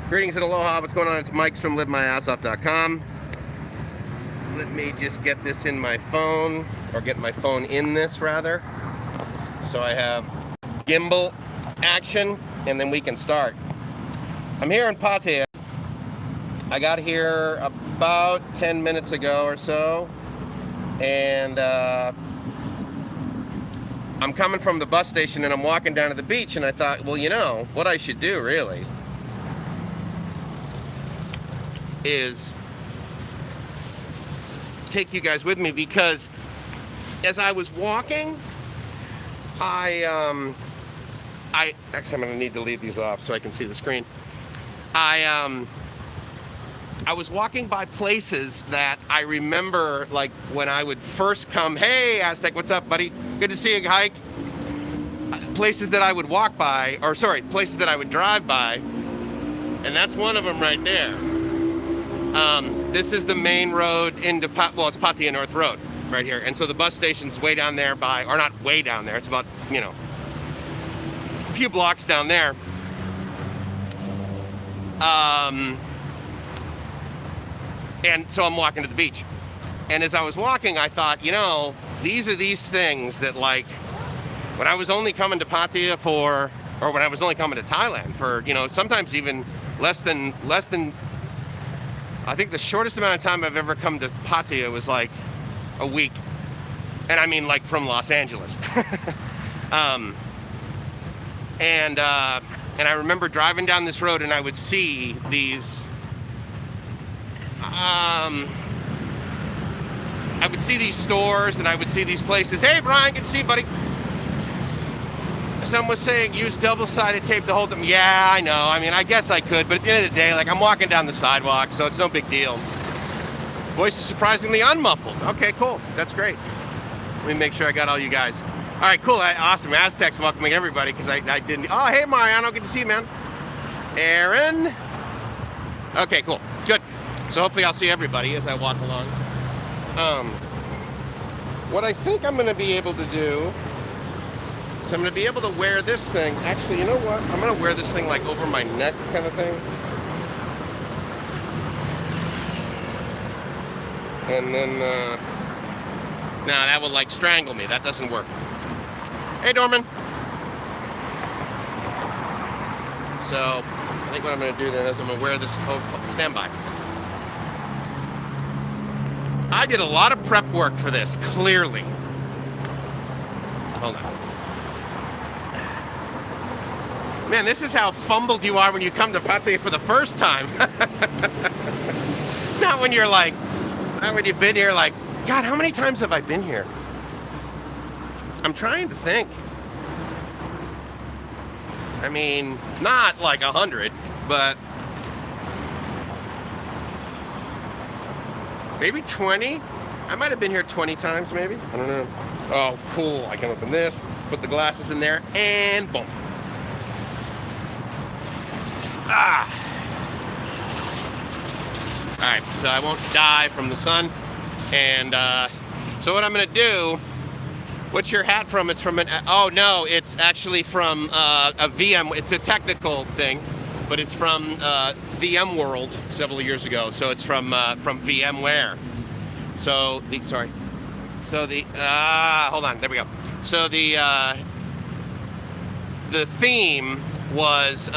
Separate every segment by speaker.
Speaker 1: Greetings and aloha, what's going on? It's Mike from LiveMyAssOff.com. Let me just get this in my phone, or get my phone in this rather. So I have gimbal action, and then we can start. I'm here in Pattaya. I got here about 10 minutes ago or so, and I'm coming from the bus station and I'm walking down to the beach, and I thought, well, you know, what I should do really is take you guys with me, because as I was walking, actually I'm gonna need to leave these off so I can see the screen. I was walking by places that I remember, like when I would first come. Hey Aztec, what's up, buddy? Good to see you, hike. Places that I would walk by, or sorry, places that I would drive by, and that's one of them right there. This is the main road into, well, it's Pattaya North Road right here. And so the bus station's way down there by, or not way down there, it's about, you know, a few blocks down there. And so I'm walking to the beach. And as I was walking, I thought, you know, these are these things that, like, when I was only coming to Pattaya for, or when I was only coming to Thailand for, you know, sometimes even less than, I think the shortest amount of time I've ever come to Pattaya was like a week. And I mean like from Los Angeles. And I remember driving down this road and I would see these, I would see these stores and I would see these places. Hey Brian, good to see you, buddy. Someone was saying use double-sided tape to hold them. Yeah, I know. I mean, I guess I could, but at the end of the day, like, I'm walking down the sidewalk, so it's no big deal. Voice is surprisingly unmuffled. Okay, cool. That's great. Let me make sure I got all you guys. All right, cool. Awesome. Aztecs welcoming everybody, because I didn't. Oh, hey, Mariano. Good to see you, man. Aaron. Okay, cool. Good. So hopefully I'll see everybody as I walk along. What I think I'm going to be able to do, so I'm going to be able to wear this thing. Actually, you know what? I'm going to wear this thing like over my neck kind of thing. And then, no, that will like strangle me. That doesn't work. Hey, Dorman. So, I think what I'm going to do then is I'm going to wear this, stand by. I did a lot of prep work for this, clearly. Hold on. Man, this is how fumbled you are when you come to Pattaya for the first time. Not when you're like, not when you've been here like, God, how many times have I been here? I'm trying to think. I mean, not like 100, but maybe 20. I might have been here 20 times, maybe. I don't know. Oh, cool. I can open this, put the glasses in there, and boom. Ah. All right, so I won't die from the sun. And so what I'm gonna do, what's your hat from? It's from an, oh no, it's actually from a VM, it's a technical thing, but it's from VMworld several years ago. So it's from VMware. So the, sorry. So the, hold on, there we go. So the theme was,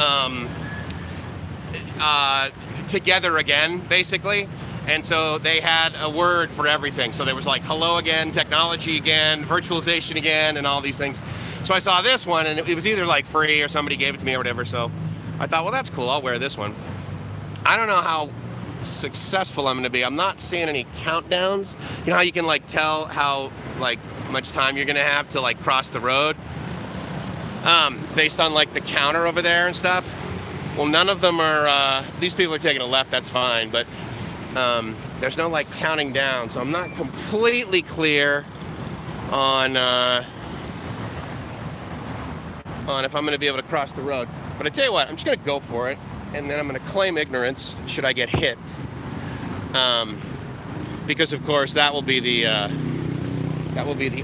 Speaker 1: together again, basically. And so they had a word for everything. So there was like hello again, technology again, virtualization again, and all these things. So I saw this one, and it was either like free or somebody gave it to me or whatever. So I thought, well, that's cool. I'll wear this one. I don't know how successful I'm going to be. I'm not seeing any countdowns. You know how you can like tell how like much time you're going to have to like cross the road, based on like the counter over there and stuff. Well, none of them are, these people are taking a left, that's fine, but there's no like counting down, so I'm not completely clear on if I'm going to be able to cross the road. But I tell you what, I'm just going to go for it, and then I'm going to claim ignorance should I get hit, because of course that will be the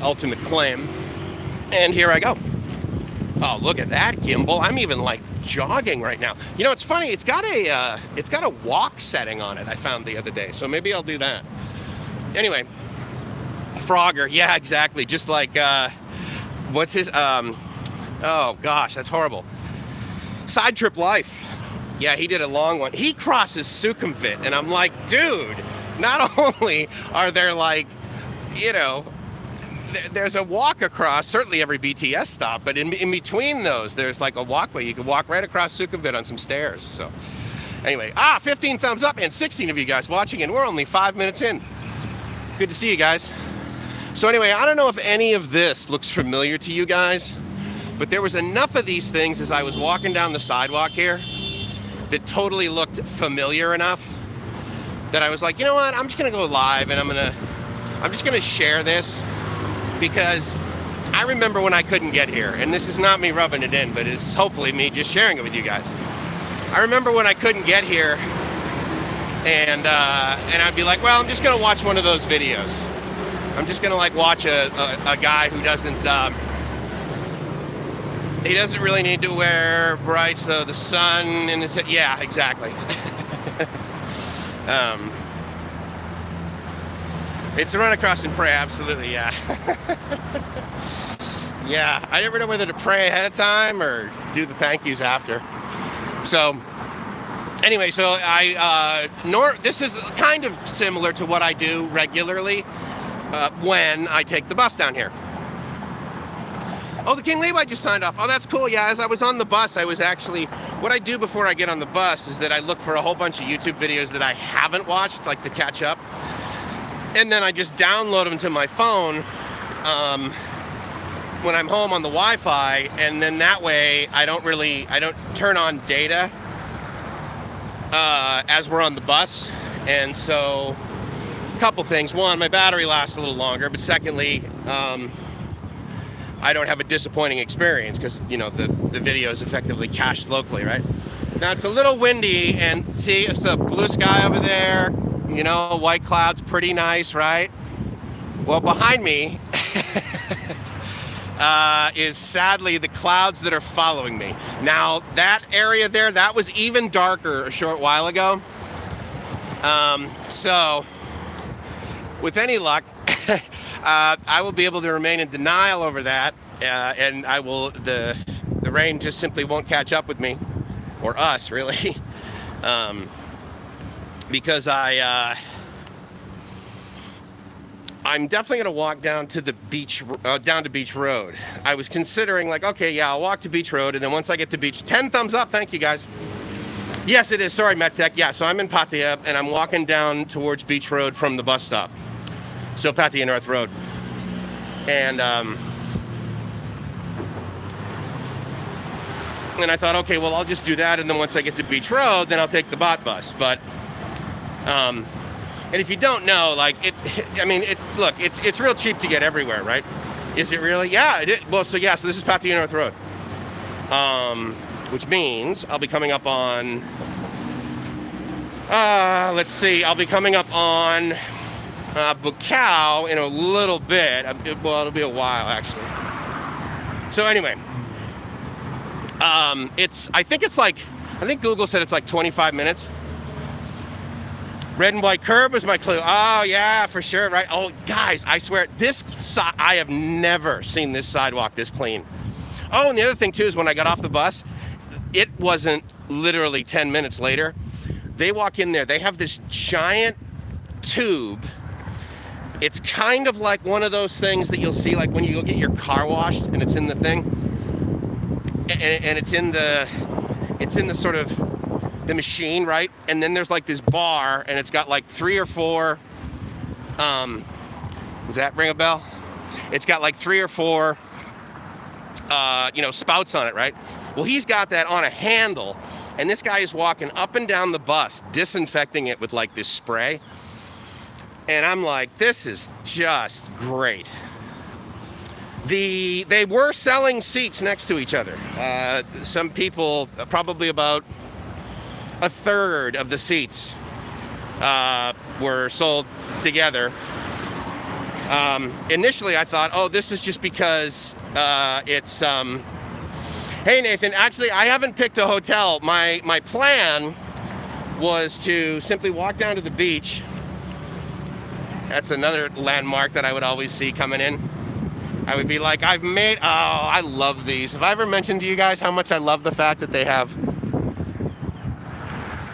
Speaker 1: ultimate claim. And here I go. Oh, look at that gimbal. I'm even like jogging right now. You know, it's funny. It's got a walk setting on it. I found the other day, so maybe I'll do that. Anyway, Frogger. Yeah, exactly. Just like what's his? Oh gosh, that's horrible. Side Trip Life. Yeah, he did a long one. He crosses Sukhumvit, and I'm like, dude. Not only are there like, you know, there's a walk across, certainly every BTS stop, but in between those, there's like a walkway. You can walk right across Sukhumvit on some stairs. So anyway, 15 thumbs up and 16 of you guys watching, and we're only 5 minutes in. Good to see you guys. So anyway, I don't know if any of this looks familiar to you guys, but there was enough of these things as I was walking down the sidewalk here that totally looked familiar enough that I was like, you know what, I'm just gonna go live and I'm just gonna share this, because I remember when I couldn't get here, and this is not me rubbing it in, but this is hopefully me just sharing it with you guys. I remember when I couldn't get here, and I'd be like, well, I'm just gonna watch one of those videos. I'm just gonna like watch a guy who doesn't he doesn't really need to wear bright, so the sun in his head. Yeah, exactly. It's a run across and pray, absolutely, yeah. Yeah, I never know whether to pray ahead of time or do the thank yous after. So, anyway, so this is kind of similar to what I do regularly when I take the bus down here. Oh, the King Levi just signed off. Oh, that's cool. Yeah, as I was on the bus, I was actually, what I do before I get on the bus is that I look for a whole bunch of YouTube videos that I haven't watched, like to catch up. And then I just download them to my phone when I'm home on the Wi-Fi. And then that way I don't turn on data as we're on the bus. And so a couple things. One, my battery lasts a little longer, but secondly, I don't have a disappointing experience because, you know, the video is effectively cached locally, right? Now it's a little windy, and see, it's a blue sky over there, you know, white clouds, pretty nice, right? Well, behind me is sadly the clouds that are following me. Now that area there, that was even darker a short while ago. So with any luck, I will be able to remain in denial over that, and the rain just simply won't catch up with me, or us, really, because I'm definitely gonna walk down to the beach, down to Beach Road. I was considering, like, okay, yeah, I'll walk to Beach Road, and then once I get to Beach, 10 thumbs up, thank you guys. Yes, it is. Sorry, MedTech. Yeah, so I'm in Pattaya, and I'm walking down towards Beach Road from the bus stop. So Pattaya North Road, and I thought, okay, well, I'll just do that, and then once I get to Beach Road, then I'll take the bot bus. But and if you don't know, like, look, it's real cheap to get everywhere, right? Is it really? Yeah, it is. Well, so yeah, so this is Pattaya North Road, which means I'll be coming up on, let's see, I'll be coming up on Bukaw in a little bit. Well, it'll be a while, actually. So anyway, I think Google said it's like 25 minutes. Red and white curb was my clue. Oh yeah, for sure, right? Oh guys, I swear, I have never seen this sidewalk this clean. Oh, and the other thing too is when I got off the bus, it wasn't literally 10 minutes later. They walk in there, they have this giant tube. It's kind of like one of those things that you'll see like when you go get your car washed, and it's in the thing, and it's in the sort of the machine, right? And then there's like this bar, and it's got like 3 or 4, does that ring a bell? It's got like 3 or 4 spouts on it, right? Well, he's got that on a handle, and this guy is walking up and down the bus disinfecting it with like this spray. And I'm like, this is just great. They were selling seats next to each other. Some people, probably about a third of the seats were sold together. Initially I thought, oh, this is just because it's Hey Nathan, actually I haven't picked a hotel. My plan was to simply walk down to the beach. That's another landmark that I would always see coming in. I would be like, oh, I love these. Have I ever mentioned to you guys how much I love the fact that they have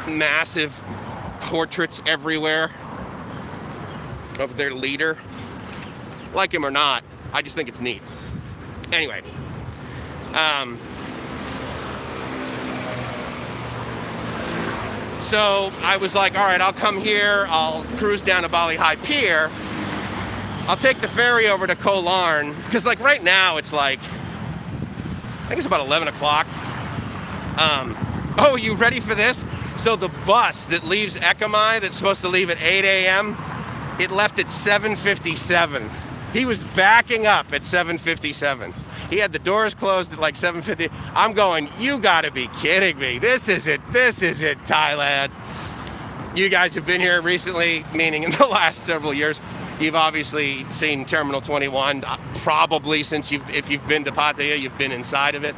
Speaker 1: massive portraits everywhere of their leader? Like him or not, I just think it's neat. Anyway, so I was like, all right, I'll come here, I'll cruise down to Bali High Pier, I'll take the ferry over to Koh Larn, because like right now it's like, I think it's about 11 o'clock. Oh, you ready for this? So the bus that leaves Ekamai, that's supposed to leave at 8 a.m., it left at 7:57. He was backing up at 7:57. He had the doors closed at like 7:50. I'm going, you gotta be kidding me. This isn't Thailand. You guys have been here recently, meaning in the last several years. You've obviously seen Terminal 21, probably if you've been to Pattaya, you've been inside of it.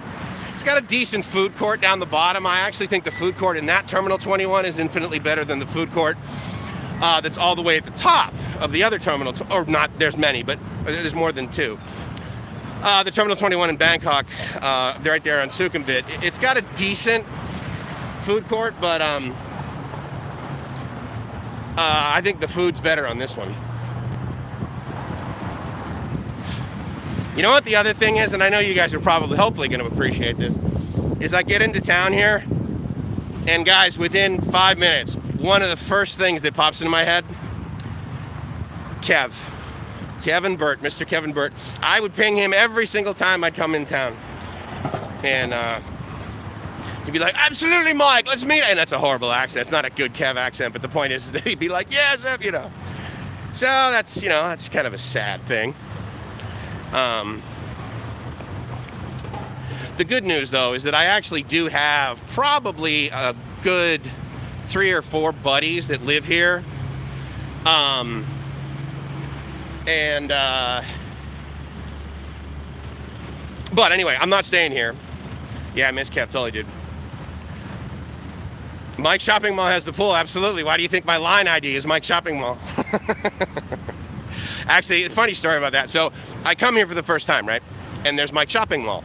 Speaker 1: It's got a decent food court down the bottom. I actually think the food court in that Terminal 21 is infinitely better than the food court that's all the way at the top of the other terminal, or not, there's many, but there's more than two. The Terminal 21 in Bangkok, they're right there on Sukhumvit. It's got a decent food court, but I think the food's better on this one. You know what the other thing is, and I know you guys are hopefully going to appreciate this, is I get into town here, and guys, within 5 minutes, one of the first things that pops into my head, Kevin Burt, Mr. Kevin Burt. I would ping him every single time I'd come in town. And he'd be like, absolutely, Mike, let's meet. And that's a horrible accent. It's not a good Kev accent, but the point is that he'd be like, yes, you know. So that's kind of a sad thing. The good news, though, is that I actually do have probably a good 3 or 4 buddies that live here. But anyway, I'm not staying here. Yeah, I miss Kev, totally, dude. Mike Shopping Mall has the pool, absolutely. Why do you think my line ID is Mike Shopping Mall? Actually, funny story about that. So I come here for the first time, right? And there's Mike Shopping Mall.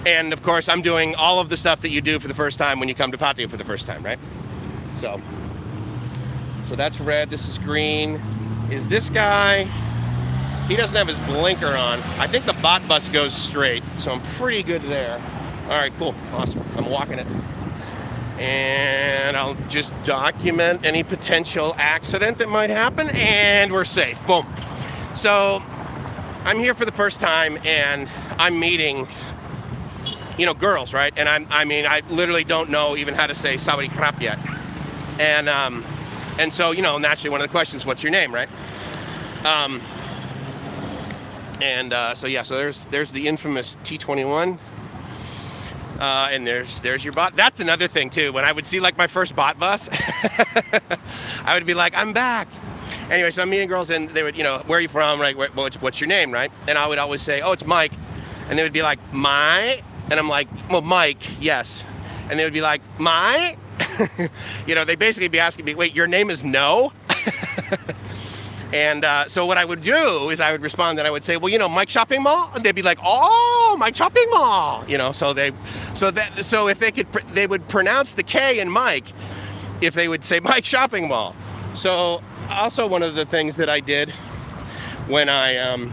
Speaker 1: And of course, I'm doing all of the stuff that you do for the first time when you come to Pattaya for the first time, right? So that's red, this is green. Is this guy, he doesn't have his blinker on. I think the bot bus goes straight, so I'm pretty good there. All right, cool, awesome, I'm walking it. And I'll just document any potential accident that might happen, and we're safe, boom. So I'm here for the first time, and I'm meeting, girls, right? And I literally don't know even how to say Sawadee Krap yet. And so, naturally one of the questions, what's your name, right? So there's the infamous T21. And there's your bot. That's another thing too. When I would see like my first bot bus, I would be like, I'm back. Anyway, so I'm meeting girls and they would, where are you from, right? What's your name, right? And I would always say, oh, it's Mike. And they would be like, my? And I'm like, well, Mike, yes. And they would be like, my? They basically be asking me, wait, your name is No? And so what I would do is I would respond and I would say, well, Mike Shopping Mall? And they'd be like, oh, Mike Shopping Mall. So if they would pronounce the K in Mike if they would say Mike Shopping Mall. So also one of the things that I did when I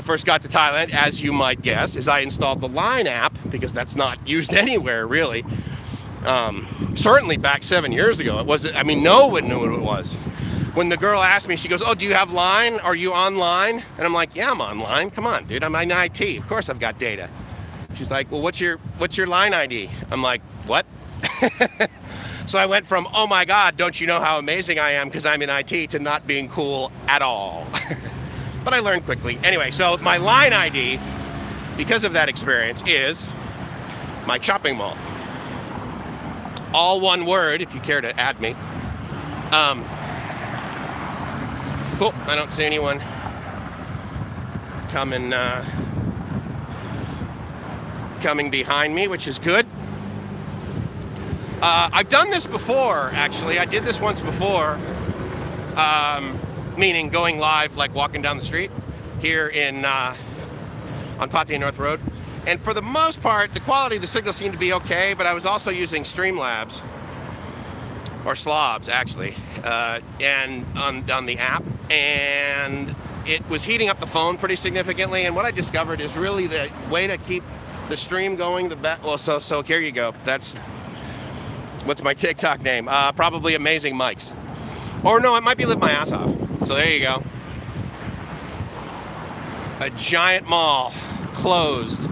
Speaker 1: first got to Thailand, as you might guess, is I installed the Line app, because that's not used anywhere really. Certainly back 7 years ago, no one knew what it was. When the girl asked me, she goes, oh, do you have Line? Are you online? And I'm like, yeah, I'm online. Come on, dude, I'm in IT. Of course I've got data. She's like, well, what's your Line ID? I'm like, what? So I went from, oh my God, don't you know how amazing I am because I'm in IT, to not being cool at all. But I learned quickly. Anyway, so my Line ID, because of that experience, is Mike Shopping Mall. All one word, if you care to add me. Cool, I don't see anyone coming behind me, which is good. I've done this before, actually. I did this once before, meaning going live, like walking down the street here on Pattaya North Road. And for the most part, the quality of the signal seemed to be okay, but I was also using Streamlabs, or Slobs, actually, and on the app, and it was heating up the phone pretty significantly. And what I discovered is really the way to keep the stream going the best. Well, so here you go. That's what's my TikTok name? Probably Amazing Mics, or no, it might be Live My Ass Off. So there you go. A giant mall closed.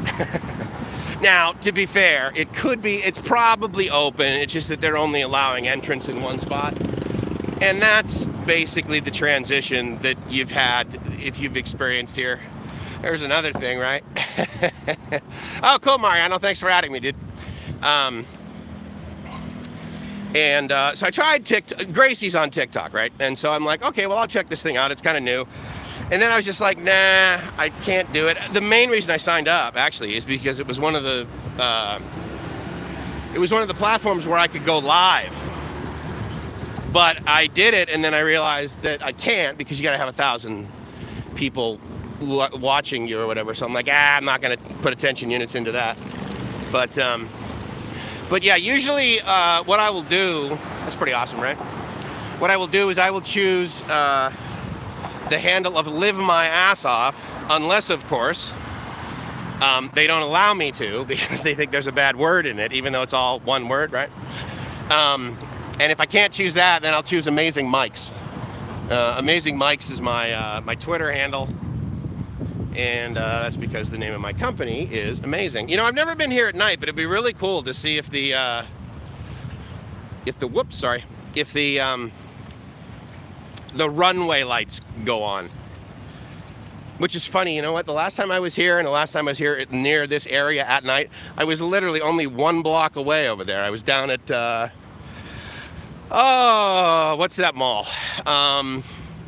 Speaker 1: Now, to be fair, it's probably open. It's just that they're only allowing entrance in one spot. And that's basically the transition that you've had if you've experienced here. There's another thing, right? Oh, cool, Mariano. Thanks for adding me, dude. So I tried TikTok. Gracie's on TikTok, right? And so I'm like, okay, well, I'll check this thing out. It's kind of new. And then I was just like, nah, I can't do it. The main reason I signed up, actually, is because it was one of the platforms where I could go live. But I did it, and then I realized that I can't, because you got to have 1,000 people watching you or whatever. So I'm like, I'm not going to put attention units into that. But yeah, usually what I will do, that's pretty awesome, right? What I will do is I will choose the handle of Live My Ass Off, unless, of course, they don't allow me to, because they think there's a bad word in it, even though it's all one word, right? And if I can't choose that, then I'll choose Amazing Mics. Amazing Mics is my Twitter handle, and that's because the name of my company is Amazing. You know, I've never been here at night, but it'd be really cool to see if the runway lights go on. Which is funny, you know what? The last time I was here, and the last time I was here near this area at night, I was literally only 1 block away over there. I was down at, what's that mall?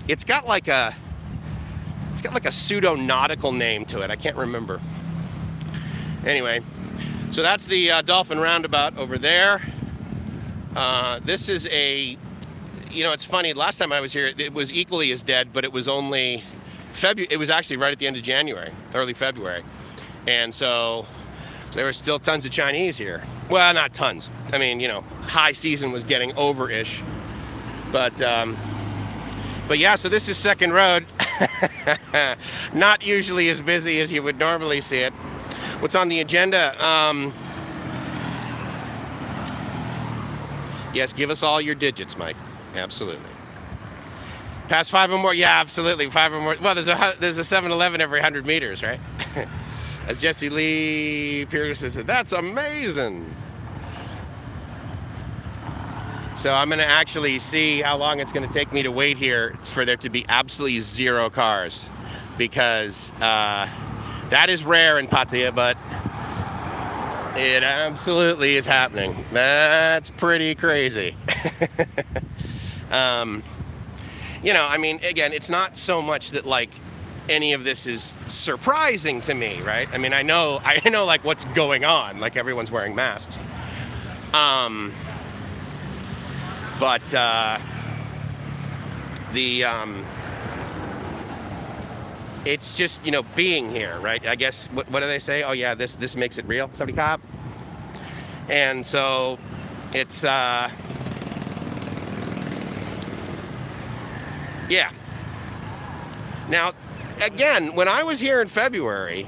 Speaker 1: It's got like a pseudo-nautical name to it. I can't remember. Anyway, so that's the Dolphin Roundabout over there. This is a, you know, it's funny. Last time I was here, it was equally as dead, but it was only February. It was actually right at the end of January, early February, and so there were still tons of Chinese here. Well, not tons. I mean, you know, high season was getting over-ish, but yeah. So this is Second Road. Not usually as busy as you would normally see it. What's on the agenda? Yes, give us all your digits, Mike. Absolutely. Past 5 or more? Yeah, absolutely. 5 or more. Well, there's a 7-Eleven every 100 meters, right? As Jesse Lee Pearson said, that's amazing. So I'm going to actually see how long it's going to take me to wait here for there to be absolutely 0 cars, because that is rare in Pattaya, but it absolutely is happening. That's pretty crazy. You know, I mean, again, it's not so much that like any of this is surprising to me, right? I mean, I know like what's going on, like everyone's wearing masks. But it's just, you know, being here, right? I guess, what do they say? Oh yeah, this makes it real, somebody cop. And so it's, yeah. Now, again, when I was here in February,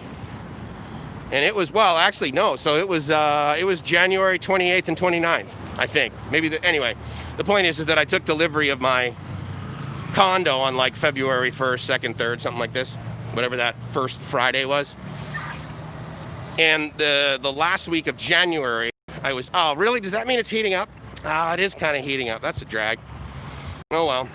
Speaker 1: and it was, well, actually, no. So it was January 28th and 29th, I think. Maybe, anyway, the point is that I took delivery of my condo on like February 1st, 2nd, 3rd, something like this. Whatever that first Friday was. And the last week of January, I was, oh, really? Does that mean it's heating up? Ah, it is kind of heating up. That's a drag. Oh, well.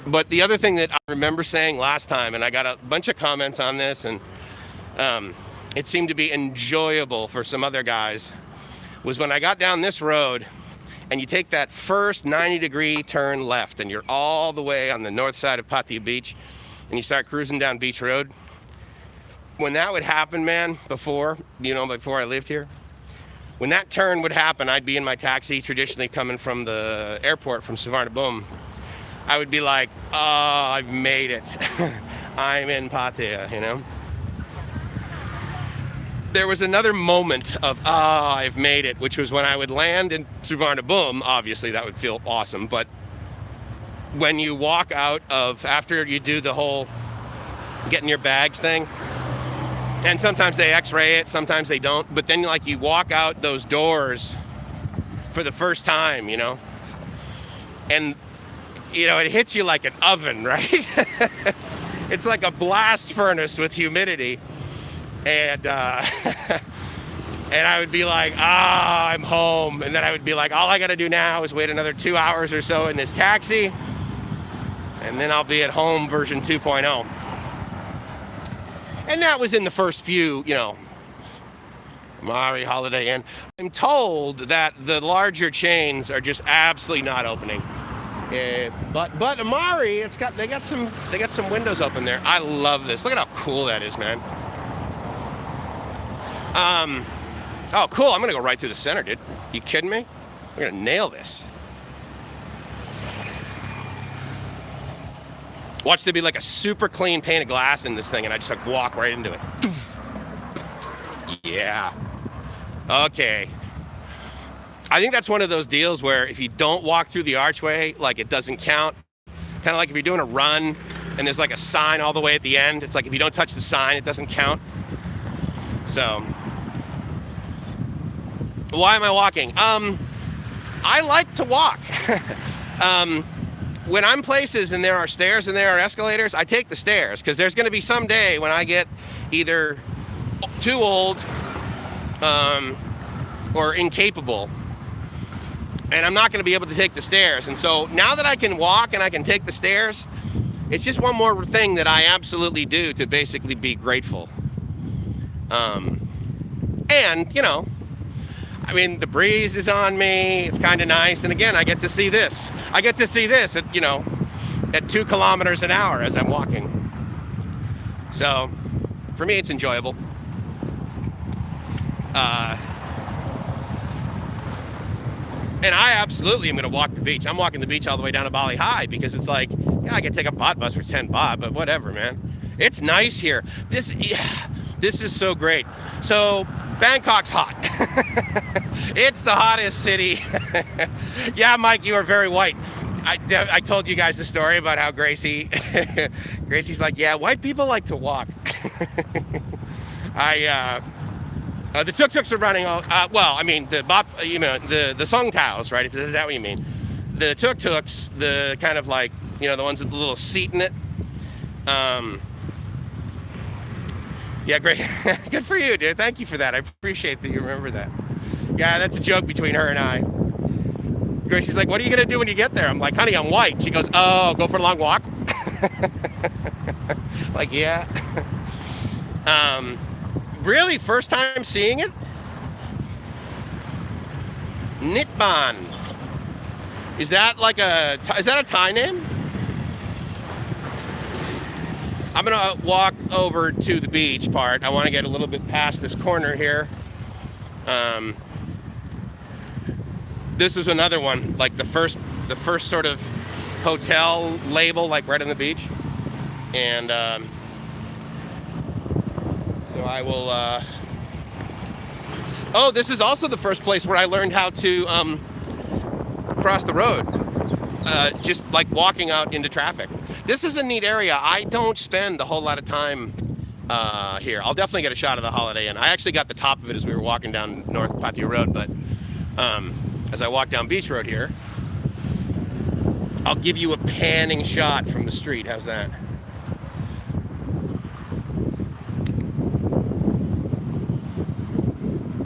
Speaker 1: But the other thing that I remember saying last time, and I got a bunch of comments on this, and it seemed to be enjoyable for some other guys, was when I got down this road and you take that first 90-degree turn left and you're all the way on the north side of Pattaya Beach, and you start cruising down Beach Road. When that would happen, man, before I lived here, when that turn would happen, I'd be in my taxi, traditionally coming from the airport from Suvarnabhumi. I would be like, oh, I've made it. I'm in Pattaya, you know? There was another moment of, oh, I've made it, which was when I would land in Suvarnabhumi. Obviously, that would feel awesome. But when you walk out of, after you do the whole getting your bags thing, and sometimes they x-ray it, sometimes they don't, but then like you walk out those doors for the first time, you know, and you know, it hits you like an oven, right? It's like a blast furnace with humidity. And and I would be like, I'm home. And then I would be like, all I gotta do now is wait another 2 hours or so in this taxi, and then I'll be at home version 2.0. And that was in the first few, you know, Mari, Holiday Inn. I'm told that the larger chains are just absolutely not opening. But Amari, they got some windows open there. I love this. Look at how cool that is, man. Oh, cool. I'm gonna go right through the center, dude. You kidding me? We're gonna nail this. Watch there be like a super clean pane of glass in this thing, and I just like walk right into it. Yeah. Okay. I think that's one of those deals where if you don't walk through the archway, like it doesn't count. Kind of like if you're doing a run and there's like a sign all the way at the end. It's like if you don't touch the sign, it doesn't count. So, why am I walking? I like to walk. When I'm places and there are stairs and there are escalators, I take the stairs, because there's going to be some day when I get either too old or incapable, and I'm not going to be able to take the stairs. And so now that I can walk and I can take the stairs, it's just one more thing that I absolutely do to basically be grateful. And, you know, I mean, the breeze is on me. It's kind of nice. And again, I get to see this. I get to see this at, you know, at 2 kilometers an hour as I'm walking. So for me, it's enjoyable. And I absolutely am going to walk the beach. I'm walking the beach all the way down to Bali High, because it's like, yeah, I can take a bot bus for 10 baht, but whatever, man. It's nice here. This is so great. So Bangkok's hot. It's the hottest city. Yeah, Mike, you are very white. I told you guys the story about how Gracie's like, yeah, white people like to walk. The tuk-tuks are running all, well, I mean, the song taos, right? If is that what you mean? The tuk-tuks, the kind of like, you know, the ones with the little seat in it. Yeah, great. Good for you, dude. Thank you for that. I appreciate that you remember that. Yeah, that's a joke between her and I. Gracie's like, what are you going to do when you get there? I'm like, honey, I'm white. She goes, oh, go for a long walk? Like, yeah. Really, first time seeing it? Nitban. Is that like is that a Thai name? I'm gonna walk over to the beach part. I want to get a little bit past this corner here. This is another one, like the first sort of hotel label, like right on the beach. And so I will. Oh, this is also the first place where I learned how to cross the road, just like walking out into traffic. This is a neat area. I don't spend a whole lot of time here. I'll definitely get a shot of the Holiday Inn. I actually got the top of it as we were walking down North Pattaya Road, but as I walk down Beach Road here, I'll give you a panning shot from the street. How's that?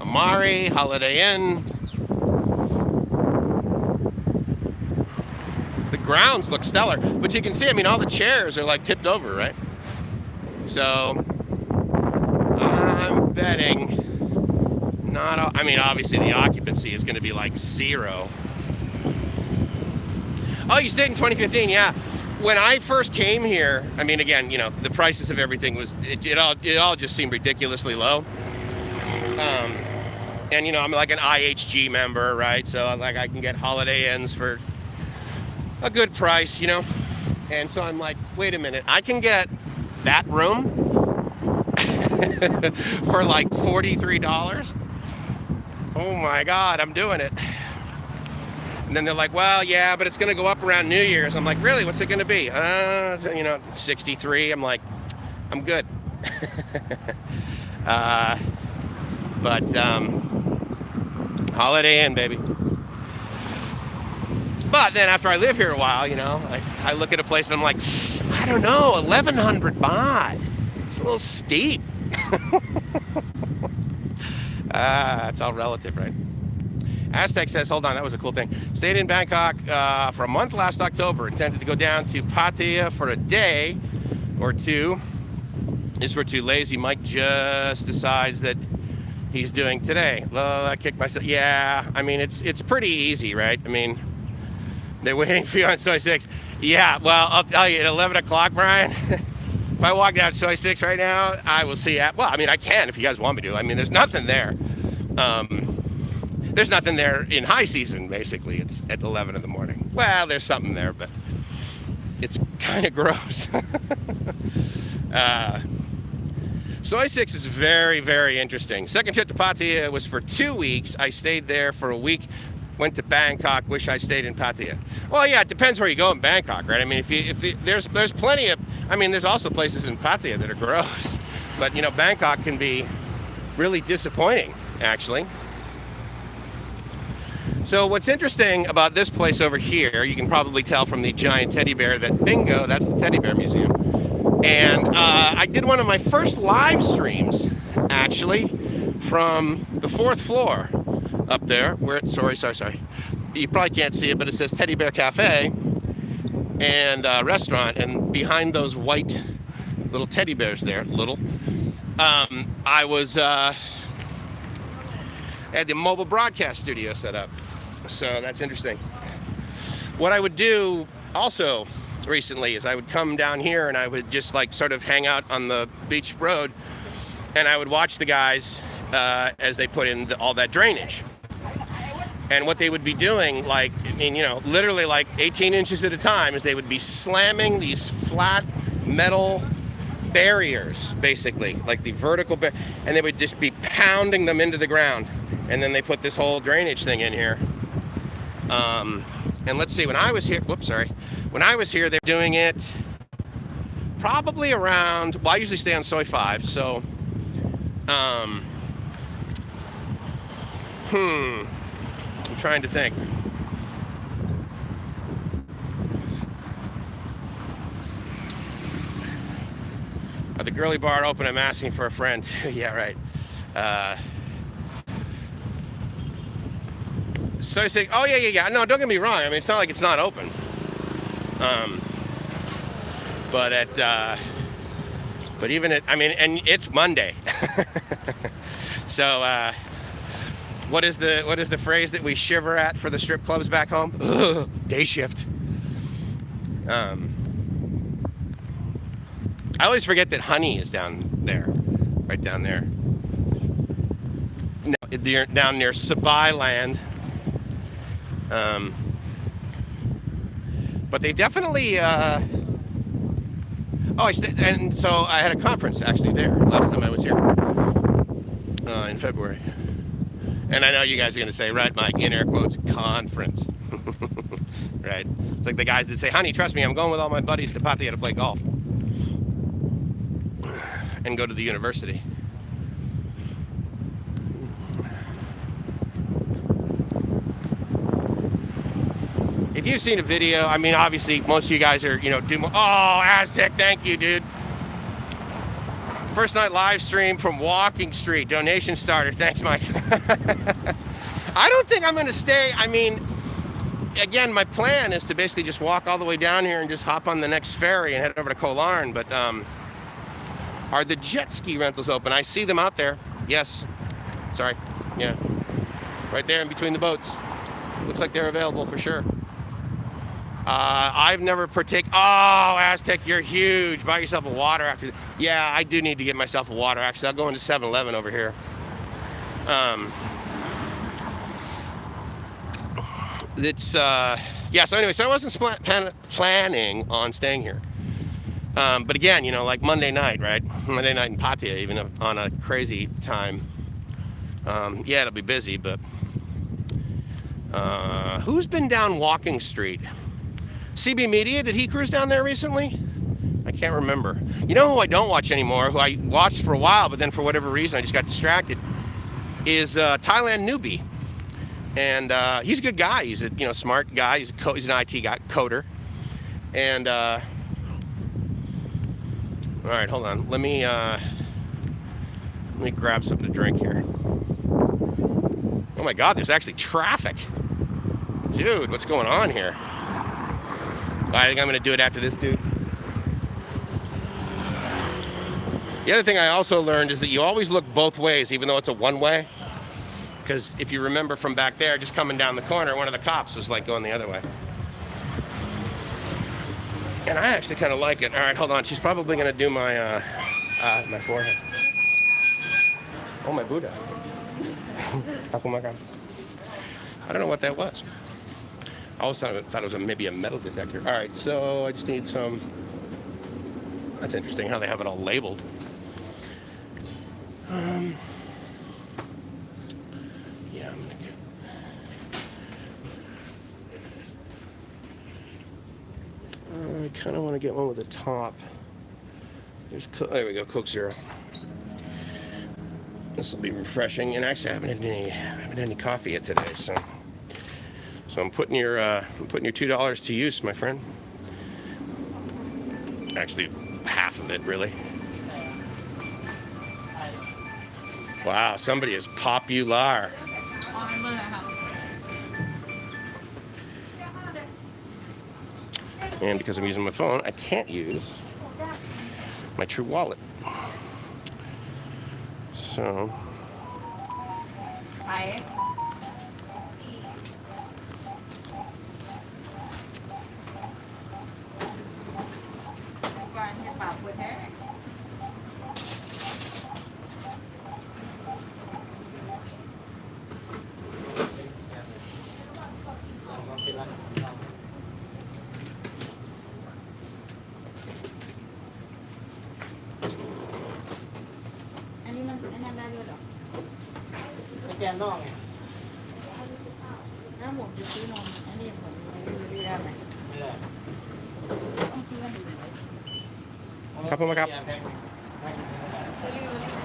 Speaker 1: Amari, Holiday Inn. The grounds look stellar, but you can see, I mean, all the chairs are like tipped over, right? So I'm betting I mean, obviously the occupancy is going to be like 0. Oh, you stayed in 2015, yeah. when I first came here, I mean, again, you know, the prices of everything was, it all just seemed ridiculously low. And, you know, I'm like an IHG member, right? So, like, I can get Holiday Inns for a good price, you know? And so I'm like, wait a minute, I can get that room for like $43? Oh my God, I'm doing it. And then they're like, well, yeah, but it's going to go up around New Year's. I'm like, really? What's it going to be? You know, 63. I'm like, I'm good. But Holiday Inn, baby. But then after I live here a while, you know, I look at a place and I'm like, I don't know, 1,100 baht. It's a little steep. It's all relative, right? Aztec says, hold on, that was a cool thing. Stayed in Bangkok for a month last October. Intended to go down to Pattaya for a day or two. This we're too lazy. Mike just decides that he's doing today. I kicked myself. Yeah, I mean, it's pretty easy, right? I mean, they're waiting for you on Soy 6. Yeah, well, I'll tell you, at 11 o'clock, Brian, if I walk down Soy 6 right now, I will see at, well, I mean, I can if you guys want me to. I mean, there's nothing there. There's nothing there in high season, basically. It's at 11 in the morning. Well, there's something there, but it's kind of gross. Soy 6 is very, very interesting. Second trip to Pattaya was for 2 weeks. I stayed there for a week. Went to Bangkok. Wish I stayed in Pattaya. Well, yeah, it depends where you go in Bangkok, right? I mean, there's plenty of. I mean, there's also places in Pattaya that are gross, but you know, Bangkok can be really disappointing, actually. So what's interesting about this place over here, you can probably tell from the giant teddy bear that bingo, that's the teddy bear museum. And I did one of my first live streams, actually, from the 4th floor up there, where it's, sorry. You probably can't see it, but it says Teddy Bear Cafe and restaurant, and behind those white little teddy bears there, I was at the mobile broadcast studio set up. So that's interesting. What I would do also recently is I would come down here and I would just like sort of hang out on the beach road, and I would watch the guys as they put in all that drainage. And what they would be doing, like, I mean, you know, literally like 18 inches at a time, is they would be slamming these flat metal barriers, basically, like the vertical, and they would just be pounding them into the ground. And then they put this whole drainage thing in here. And let's see, when I was here, when I was here, they're doing it probably around, well, I usually stay on Soy 5, so, I'm trying to think. Are the girly bar open? I'm asking for a friend. Yeah, right. So you say, oh yeah. No, don't get me wrong. I mean, it's not like it's not open. But even at, I mean, and it's Monday. So, what is the phrase that we shiver at for the strip clubs back home? Ugh, day shift. I always forget that Honey is down there, right down there. No, they're down near Sabai Land. But they definitely. And so I had a conference actually there last time I was here in February. And I know you guys are going to say, right, Mike, in air quotes, conference. Right? It's like the guys that say, honey, trust me, I'm going with all my buddies to Pattaya to play golf. And go to the university. If you've seen a video, I mean, obviously, most of you guys are, you know, oh, Aztec, thank you, dude. First night live stream from Walking Street, donation starter. Thanks, Mike. I don't think I'm going to stay. I mean, again, my plan is to basically just walk all the way down here and just hop on the next ferry and head over to Koh Larn. But are the jet ski rentals open? I see them out there. Yes. Sorry. Yeah. Right there in between the boats. Looks like they're available for sure. I've never partaken. Oh, Aztec, you're huge. Buy yourself a water after. Yeah, I do need to get myself a water. Actually, I'll go into 7-Eleven over here. It's yeah. So anyway, so I wasn't planning on staying here. But again, you know, like Monday night, right? Monday night in Pattaya, even on a crazy time. Yeah, it'll be busy, but who's been down Walking Street? CB Media, did he cruise down there recently? I can't remember. You know who I don't watch anymore, who I watched for a while, but then for whatever reason I just got distracted, is Thailand Newbie. And he's a good guy. He's a smart guy. He's an IT guy, coder. And all right, hold on. Let me grab something to drink here. Oh my God, there's actually traffic. Dude, what's going on here? I think I'm gonna do it after this, dude. The other thing I also learned is that you always look both ways, even though it's a one-way. Because if you remember from back there, just coming down the corner, one of the cops was like going the other way. And I actually kind of like it. All right, hold on. She's probably gonna do my my forehead. Oh my Buddha. I don't know what that was. I always thought it was maybe a metal detector. All right, so I just need some. That's interesting how they have it all labeled. Yeah, I'm gonna get. I kind of want to get one with a top. There we go, Coke Zero. This will be refreshing, and actually I haven't had any coffee yet today, so I'm putting your $2 to use, my friend. Actually, half of it, really. Wow, somebody is popular. And because I'm using my phone, I can't use my True Wallet. So. Hi.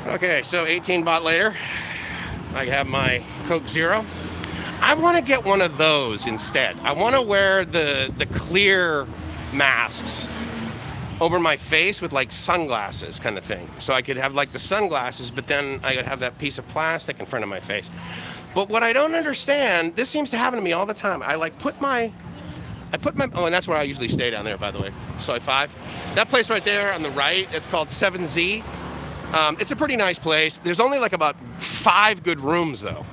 Speaker 1: Okay, so 18 baht later, I have my Coke Zero. I want to get one of those instead. I want to wear the clear masks over my face with like sunglasses kind of thing. So I could have like the sunglasses, but then I could have that piece of plastic in front of my face. But what I don't understand, this seems to happen to me all the time. I put my, oh, and that's where I usually stay down there, by the way, Soi 5. That place right there on the right, it's called 7Z. It's a pretty nice place. There's only like about 5 good rooms though.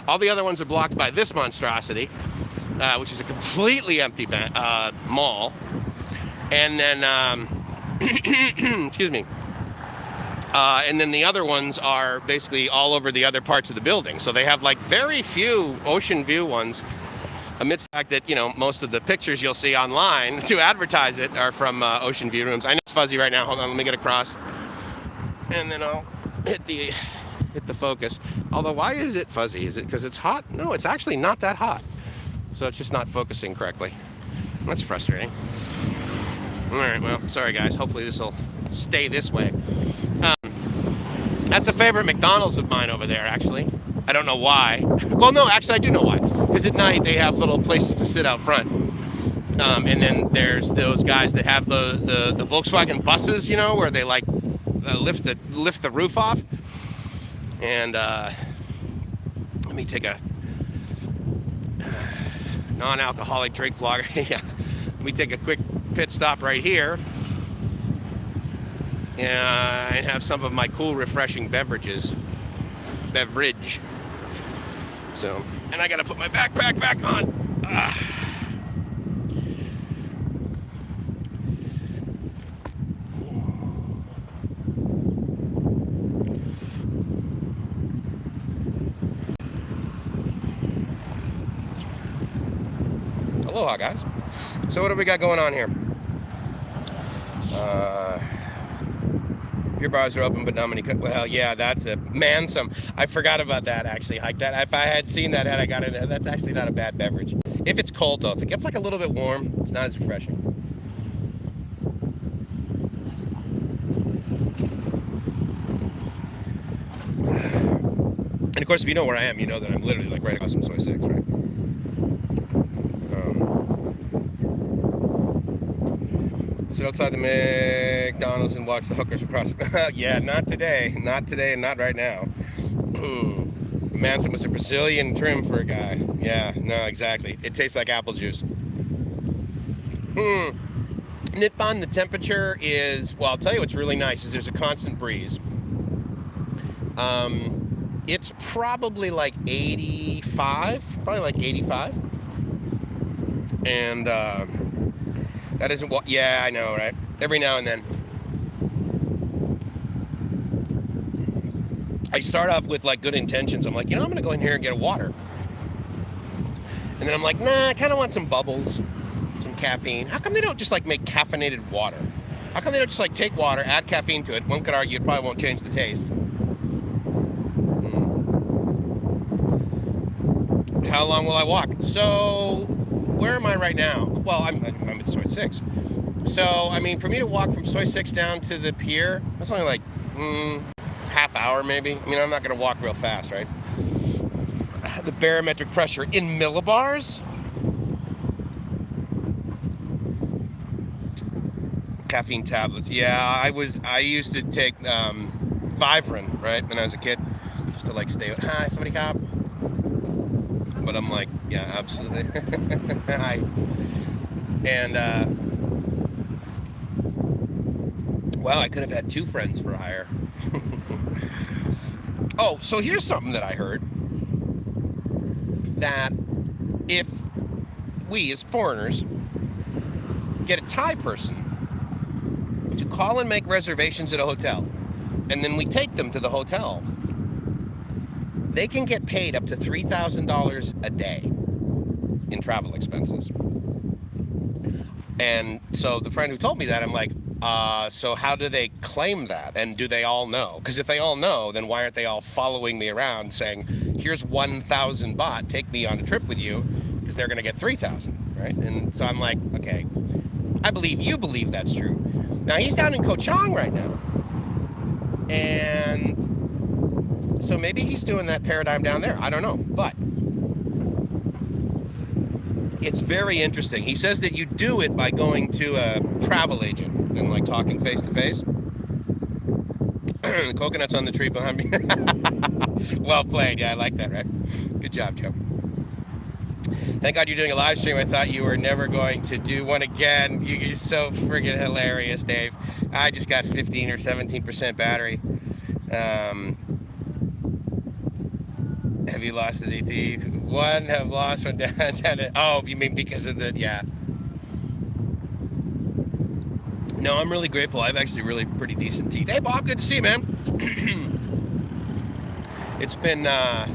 Speaker 1: All the other ones are blocked by this monstrosity, which is a completely empty mall. And then, excuse me. And then the other ones are basically all over the other parts of the building. So they have like very few ocean view ones, amidst the fact that, you know, most of the pictures you'll see online to advertise it are from ocean view rooms. I know it's fuzzy right now. Hold on, let me get across. And then I'll hit the focus. Although, why is it fuzzy? Is it because it's hot? No, it's actually not that hot. So it's just not focusing correctly. That's frustrating. All right, well, sorry guys. Hopefully this will stay this way. That's a favorite McDonald's of mine over there, actually. I don't know why. Well, no, actually I do know why. Because at night they have little places to sit out front. And then there's those guys that have the Volkswagen buses, you know, where they like lift the roof off. And let me take a non-alcoholic drink vlogger. Yeah. Let me take a quick pit stop right here. And have some of my cool, refreshing beverage. So, and I gotta put my backpack back on. Aloha, guys. So what do we got going on here? Beer bars are open, but not many. Well, yeah, that's a Mansum. I forgot about that, actually. Like that, if I had seen that, had I got it, that's actually not a bad beverage. If it's cold, though. If it gets like a little bit warm, it's not as refreshing. And of course, if you know where I am, you know that I'm literally like right across from Soy 6, right? Sit outside the McDonald's and watch the hookers across. Yeah, not today. Not today and not right now. Mansum was a Brazilian trim for a guy. Yeah, no, exactly. It tastes like apple juice. Nippon, the temperature is, well, I'll tell you what's really nice is there's a constant breeze. It's probably like 85, and that isn't what, yeah, I know, right? Every now and then. I start off with like good intentions. I'm like, I'm gonna go in here and get a water. And then I'm like, nah, I kind of want some bubbles, some caffeine. How come they don't just like make caffeinated water? How come they don't just like take water, add caffeine to it? One could argue it probably won't change the taste. How long will I walk? So, where am I right now? Well, I'm at Soy 6. So, I mean, for me to walk from Soy 6 down to the pier, that's only like half hour maybe. I mean, I'm not going to walk real fast, right? The barometric pressure in millibars. Caffeine tablets. Yeah, I used to take Vivarin, right, when I was a kid, just to like stay. Hi, somebody cop. But I'm like, yeah, absolutely. And well, I could have had 2 friends for hire. Oh, so here's something that I heard. That if we as foreigners get a Thai person to call and make reservations at a hotel, and then we take them to the hotel, they can get paid up to $3,000 a day in travel expenses. And so the friend who told me that, I'm like, so how do they claim that? And do they all know? Because if they all know, then why aren't they all following me around saying, here's 1,000 baht, take me on a trip with you, because they're going to get 3,000, right? And so I'm like, okay, I believe you believe that's true. Now, he's down in Koh Chang right now. And so maybe he's doing that paradigm down there. I don't know. But it's very interesting. He says that you do it by going to a travel agent and like talking face to face. The coconut's on the tree behind me. Well played. Yeah, I like that, right? Good job, Joe. Thank God you're doing a live stream. I thought you were never going to do one again. You're so friggin' hilarious, Dave. I just got 15 or 17% battery. Have you lost any teeth? One have lost one down. Oh, you mean because of the, yeah. No, I'm really grateful. I have actually really pretty decent teeth. Hey, Bob, good to see you, man. It's been a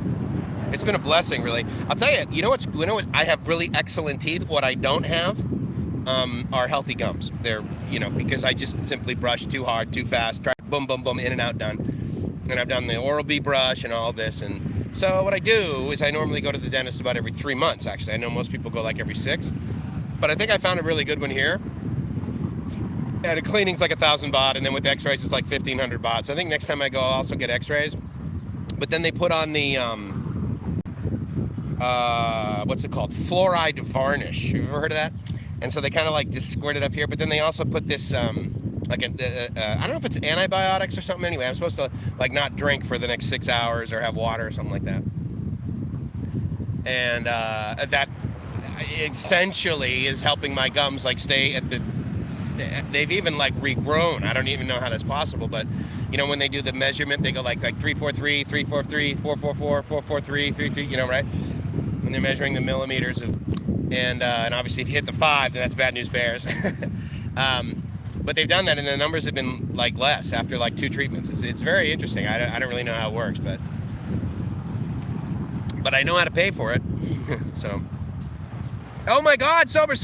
Speaker 1: blessing, really. I'll tell you, you know what? I have really excellent teeth. What I don't have are healthy gums. They're, because I just simply brush too hard, too fast, try boom, boom, boom, in and out, done. And I've done the Oral-B brush and all this, and so what I do is I normally go to the dentist about every 3 months, actually. I know most people go like every 6. But I think I found a really good one here. And the cleaning's like 1,000 baht, and then with x-rays it's like 1,500 baht. So I think next time I go I'll also get x-rays. But then they put on the, what's it called? Fluoride varnish. Have you ever heard of that? And so they kind of like just squirt it up here. But then they also put this, I don't know if it's antibiotics or something. Anyway, I'm supposed to like not drink for the next 6 hours or have water or something like that. And that essentially is helping my gums like stay at the, they've even like regrown. I don't even know how that's possible, but when they do the measurement, they go like 343, 343, 444, 443, 33, right? And they're measuring the millimeters of, and obviously if you hit the 5, then that's bad news bears. But they've done that, and the numbers have been like less after like 2 treatments. It's very interesting. I don't really know how it works, but I know how to pay for it. So Oh my God, sober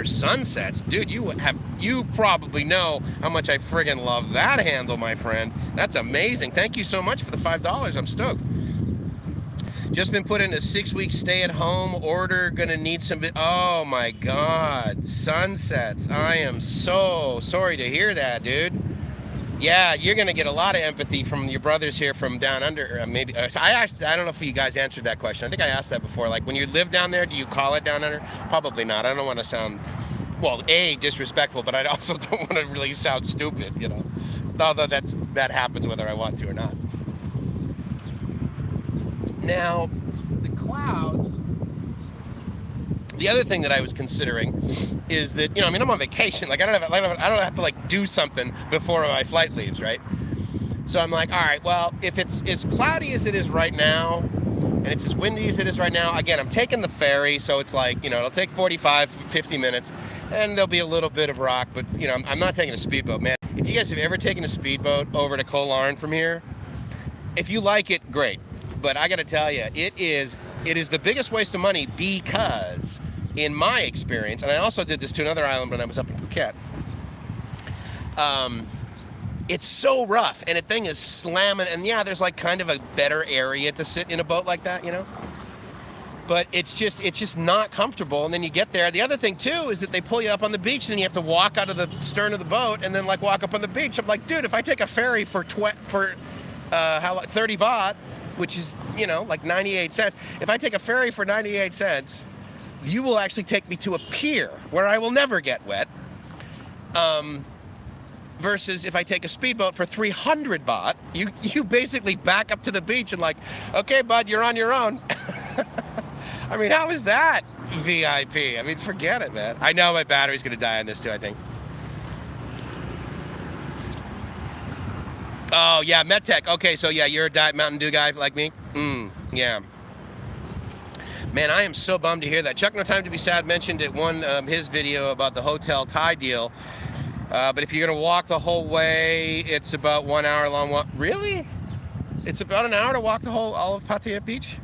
Speaker 1: sunsets, dude. You probably know how much I friggin' love that handle, my friend. That's amazing. Thank you so much for the $5. I'm stoked. Just been put in a 6-week stay-at-home order. Gonna need some. Oh my God, sunsets. I am so sorry to hear that, dude. Yeah, you're gonna get a lot of empathy from your brothers here from down under. Maybe I don't know if you guys answered that question. I think I asked that before. Like, when you live down there, do you call it down under? Probably not. I don't want to sound, well, A, disrespectful, but I also don't want to really sound stupid, you know. Although that happens whether I want to or not. Now, the clouds. The other thing that I was considering is that, you know, I mean, I'm on vacation. Like, I don't have to like do something before my flight leaves, right? So I'm like, all right, well, if it's as cloudy as it is right now, and it's as windy as it is right now, again, I'm taking the ferry, so it's like, you know, it'll take 45, 50 minutes, and there'll be a little bit of rock, but, you know, I'm not taking a speedboat, man. If you guys have ever taken a speedboat over to Koh Larn from here, if you like it, great. But I got to tell you, it is the biggest waste of money because, in my experience, and I also did this to another island when I was up in Phuket, it's so rough, and the thing is slamming, and yeah, there's like kind of a better area to sit in a boat like that, you know? But it's just not comfortable, and then you get there. The other thing, too, is that they pull you up on the beach, and then you have to walk out of the stern of the boat, and then like walk up on the beach. I'm like, dude, if I take a ferry for 30 baht, which is, you know, like 98 cents. If I take a ferry for 98 cents, you will actually take me to a pier where I will never get wet. Versus if I take a speedboat for 300 baht, you basically back up to the beach and like, okay, bud, you're on your own. I mean, how is that VIP? I mean, forget it, man. I know my battery's gonna die on this too, I think. Oh, yeah, MedTech. Okay, so yeah, you're a Diet Mountain Dew guy like me? Yeah. Man, I am so bummed to hear that. Chuck No Time to Be Sad mentioned it one his video about the hotel Thai deal. But if you're going to walk the whole way, it's about 1 hour long walk. Really? It's about an hour to walk all of Pattaya Beach?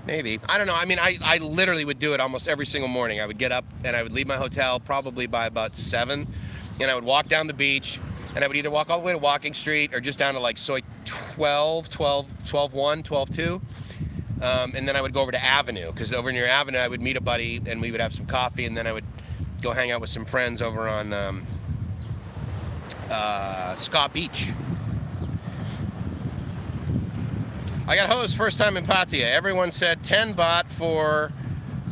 Speaker 1: Maybe. I don't know. I mean, I literally would do it almost every single morning. I would get up and I would leave my hotel probably by about 7. And I would walk down the beach. And I would either walk all the way to Walking Street or just down to like Soi 12, 1, 12, 2. And then I would go over to Avenue, because over near Avenue I would meet a buddy and we would have some coffee, and then I would go hang out with some friends over on Scott Beach. I got hosed first time in Pattaya. Everyone said 10 baht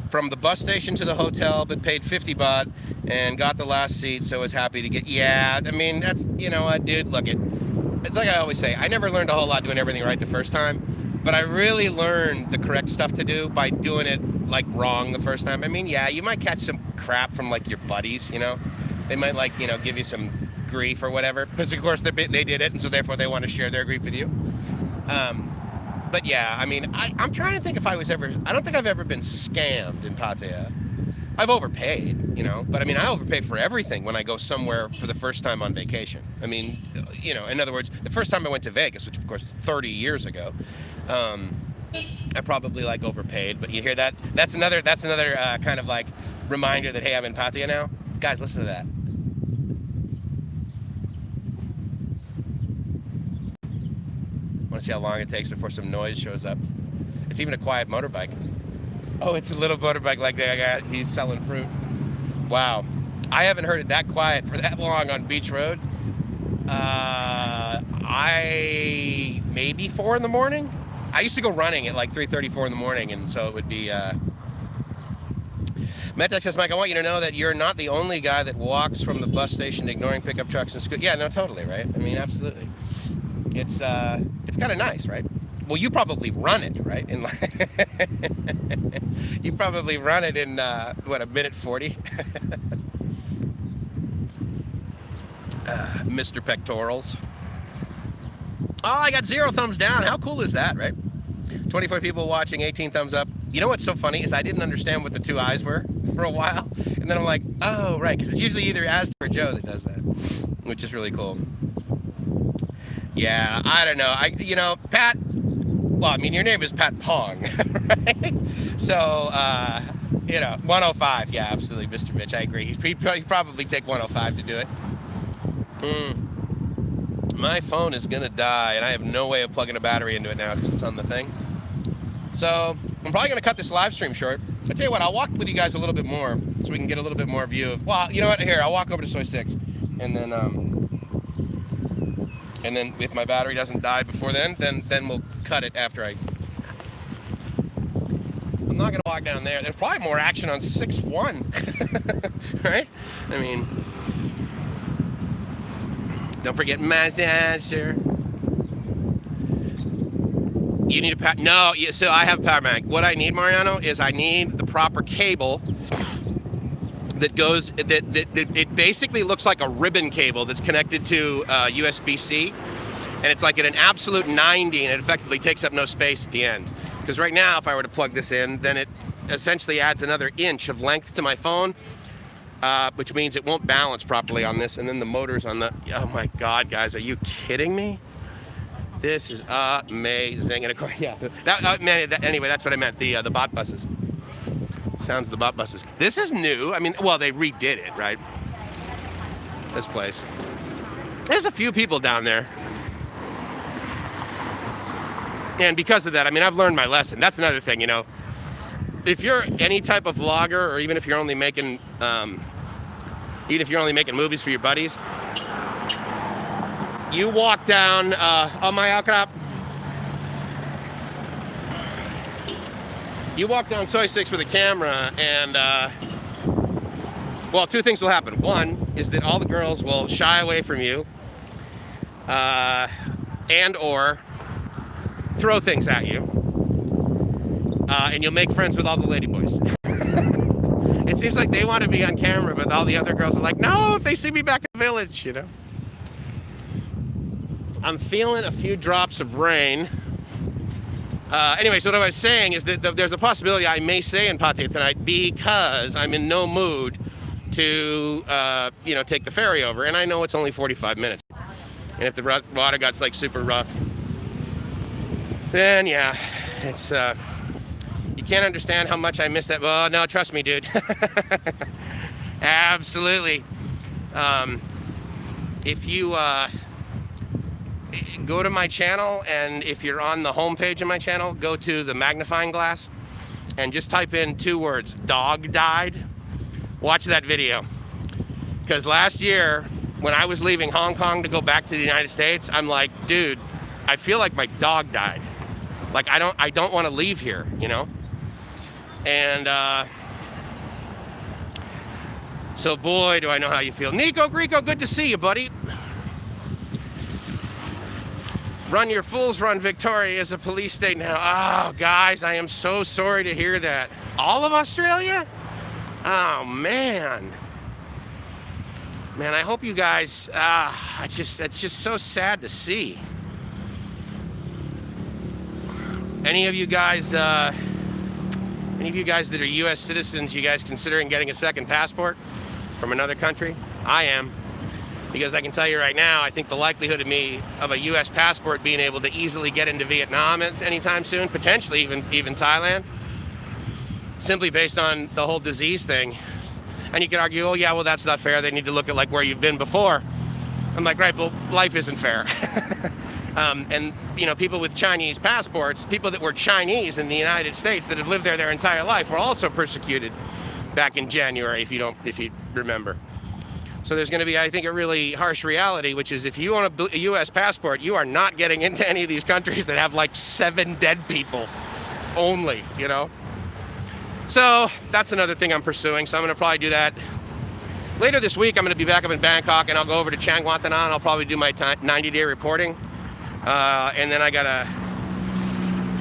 Speaker 1: from the bus station to the hotel, but paid 50 baht and got the last seat, so was happy to get. Yeah, I mean, that's, you know what, dude, look, it's like I always say, I never learned a whole lot doing everything right the first time, but I really learned the correct stuff to do by doing it like wrong the first time. I mean, yeah, you might catch some crap from like your buddies, you know, they might like, you know, give you some grief or whatever, because of course they did it, and so therefore they want to share their grief with you. But yeah, I mean, I'm trying to think if I don't think I've ever been scammed in Pattaya. I've overpaid, you know, but I mean, I overpay for everything when I go somewhere for the first time on vacation. I mean, you know, in other words, the first time I went to Vegas, which of course 30 years ago, I probably like overpaid, but you hear that? That's another kind of like reminder that, hey, I'm in Pattaya now. Guys, listen to that. Want to see how long it takes before some noise shows up? It's even a quiet motorbike. Oh, it's a little motorbike like that guy. He's selling fruit. Wow. I haven't heard it that quiet for that long on Beach Road. Maybe 4 in the morning. I used to go running at like 3:30, 4 in the morning, and so it would be. Metex says, Mike, I want you to know that you're not the only guy that walks from the bus station ignoring pickup trucks and scooters. Yeah, no, totally, right? I mean, absolutely. It's kind of nice, right? Well, you probably run it, right? You probably run it in, what, a minute 40? Mr. Pectorals. Oh, I got 0 thumbs down. How cool is that, right? 24 people watching, 18 thumbs up. You know what's so funny is I didn't understand what the 2 eyes were for a while. And then I'm like, oh, right, because it's usually either Aztec or Joe that does that, which is really cool. Yeah, I don't know. You know, Pat, well, I mean, your name is Pat Pong, right? So, you know, 105. Yeah, absolutely, Mr. Mitch. I agree. He'd probably take 105 to do it. My phone is gonna die, and I have no way of plugging a battery into it now because it's on the thing. So I'm probably gonna cut this live stream short. I tell you what, I'll walk with you guys a little bit more so we can get a little bit more view of. Well, you know what? Here, I'll walk over to Soy 6, and then if my battery doesn't die before then we'll cut it after I. I'm not gonna walk down there. There's probably more action on 6-1, right? I mean, don't forget Master. You need a no. So I have a power bank. What I need, Mariano, is I need the proper cable that goes. That it basically looks like a ribbon cable that's connected to USB-C, and it's like at an absolute 90, and it effectively takes up no space at the end. Because right now, if I were to plug this in, then it essentially adds another inch of length to my phone, which means it won't balance properly on this. And then the motor's on the. Oh my God, guys, are you kidding me? This is amazing. And of course, yeah. Anyway, that's what I meant. The bot buses. Sounds of the bot buses. This is new. I mean, well, they redid it, right? This place. There's a few people down there. And because of that, I mean, I've learned my lesson. That's another thing, you know. If you're any type of vlogger, or even if you're only making, movies for your buddies, you walk down on my outcrop. You walk down Soy 6 with a camera, and well, two things will happen. One is that all the girls will shy away from you, and or throw things at you, and you'll make friends with all the ladyboys. It seems like they want to be on camera, but all the other girls are like, no, if they see me back in the village, you know. I'm feeling a few drops of rain. Anyway, so what I was saying is that there's a possibility I may stay in Pattaya tonight because I'm in no mood to, you know, take the ferry over. And I know it's only 45 minutes. And if the water got like super rough, then yeah, it's, you can't understand how much I miss that. Well, no, trust me, dude. Absolutely. If you, go to my channel, and if you're on the homepage of my channel, go to the magnifying glass and just type in 2 words, dog died. Watch that video. Because last year, when I was leaving Hong Kong to go back to the United States, I'm like, dude, I feel like my dog died. Like, I don't want to leave here, you know? And, so boy, do I know how you feel. Nico Greco, good to see you, buddy. Run your fools run. Victoria is a police state now. Oh, guys, I am so sorry to hear that. All of Australia? Oh, man. Man, I hope you guys, it's just so sad to see. Any of you guys that are U.S. citizens, you guys considering getting a second passport from another country? I am. Because I can tell you right now, I think the likelihood of a U.S. passport being able to easily get into Vietnam anytime soon, potentially even Thailand, simply based on the whole disease thing. And you could argue, oh yeah, well that's not fair. They need to look at like where you've been before. I'm like, right, well, life isn't fair. And you know, people with Chinese passports, people that were Chinese in the United States that have lived there their entire life, were also persecuted back in January, if you remember. So there's going to be, I think, a really harsh reality, which is if you own a U.S. passport, you are not getting into any of these countries that have like 7 dead people only, you know? So that's another thing I'm pursuing. So I'm going to probably do that. Later this week, I'm going to be back up in Bangkok, and I'll go over to Chiang Mai, and I'll probably do my 90-day reporting. And then I got to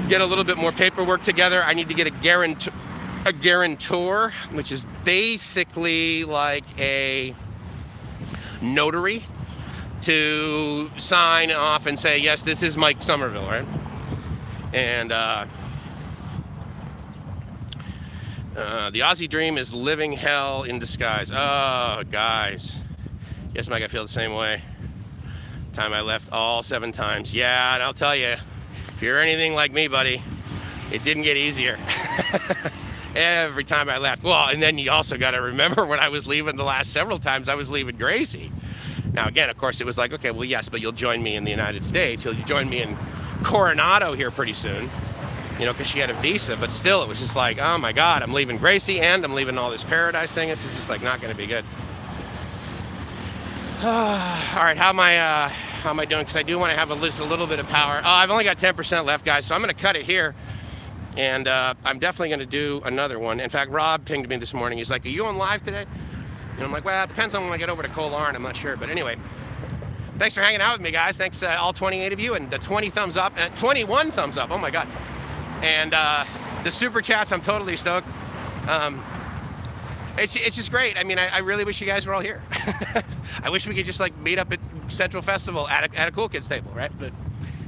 Speaker 1: get a little bit more paperwork together. I need to get a guarantor, which is basically like a notary to sign off and say, yes, this is Mike Somerville, right? And the Aussie dream is living hell in disguise. Oh, guys. Yes, Mike, I feel the same way. Time I left all 7 times. Yeah, and I'll tell you, if you're anything like me, buddy, it didn't get easier. every time I left. Well, and then you also got to remember when I was leaving the last several times, I was leaving Gracie. Now, again, of course, it was like, okay, well, yes, but you'll join me in the United States. You'll join me in Coronado here pretty soon, you know, because she had a visa. But still, it was just like, oh, my God, I'm leaving Gracie and I'm leaving all this paradise thing. This is just, like, not going to be good. All right, how am I doing? Because I do want to have just a little bit of power. Oh, I've only got 10% left, guys, so I'm going to cut it here. And I'm definitely going to do another one. In fact, Rob pinged me this morning. He's like, are you on live today? And I'm like, well, it depends on when I get over to Kolar, and I'm not sure. But anyway, thanks for hanging out with me, guys. Thanks, all 28 of you, and the 20 thumbs up, and 21 thumbs up. Oh, my God. And the super chats, I'm totally stoked. It's just great. I mean, I really wish you guys were all here. I wish we could just, like, meet up at Central Festival at a Cool Kids table, right? But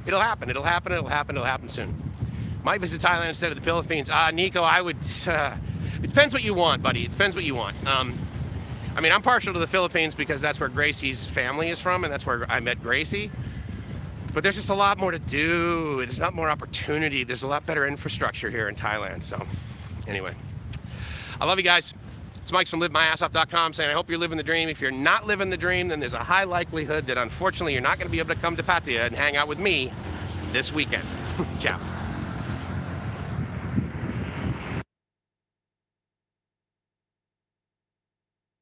Speaker 1: it'll happen. It'll happen. It'll happen. It'll happen soon. Might visit Thailand instead of the Philippines. Nico, I would... it depends what you want, buddy. It depends what you want. I mean, I'm partial to the Philippines because that's where Gracie's family is from, and that's where I met Gracie. But there's just a lot more to do. There's a lot more opportunity. There's a lot better infrastructure here in Thailand. So, anyway. I love you guys. It's Mike from LiveMyAssOff.com saying I hope you're living the dream. If you're not living the dream, then there's a high likelihood that unfortunately you're not going to be able to come to Pattaya and hang out with me this weekend. Ciao.